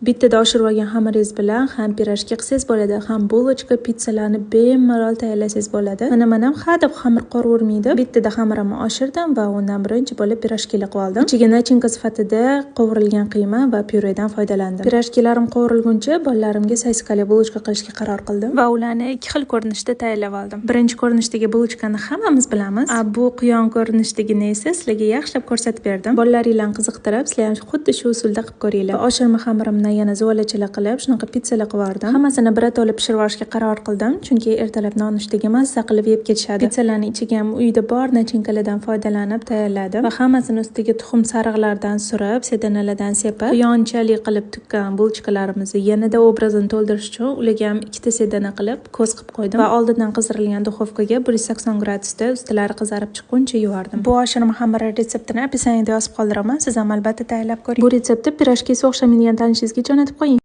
Bittada oshirib olgan xamiringiz bilan ham pirojki qilsangiz bo'ladi, ham bulochka, pitssalarni bemalol tayyorlasangiz bo'ladi. Mana hadeb xamir qoravermaydi. Bittada xamirimni oshirdim va undan birinchi bo'lib pirojkilar qilib oldim. Ichiga nachinka sifatida qovurilgan qiyma va pyuredan foydalandim. Pirojkilarim qovurilguncha bolalarimga saykali bulochka qilishga qaror qildim va ularni ikki xil ko'rinishda tayyorlab oldim. Birinchi ko'rinishdagi bulochkani hammamiz bilamiz. Bu quyon ko'rinishidagini esa sizlarga yaxshilab ko'rsatib berdim. Bolalaringlarni qiziqtirib, sizlar ham xuddi shu usulda qilib ko'ringlar. Oshirma xamirimni yana zuvalachalar qilib, shunaqa pitsalar qilib yubordim. Hammasini birato'la pishirib olishga qaror qildim, chunki ertalab nonushtaga mazza qilib yeb ketishadi. Pitsalarning ichiga ham uyda bor nachinkalardan foydalanib tayyorladim va hammasini ustiga tuxum sariqlardan surib, sedanalardan sepib, quyonchalik qilib tukkan bulochkalarimizni yanada obrazini to'ldirish uchun ularga ham ikkita sedana qilib ko'z qilib qo'ydim va oldindan qizdirilgan duxovkaga 180 gradusda ustilari qizarib chiqquncha yuvardim. Bu oshirma xamiri retseptini описаниеda yozib qoldiraman. Siz ham albatta tayyorlab ko'ring. Bu retseptni pirojkiga o'xshamaydigan tanishingizga jo'natib qo'ying.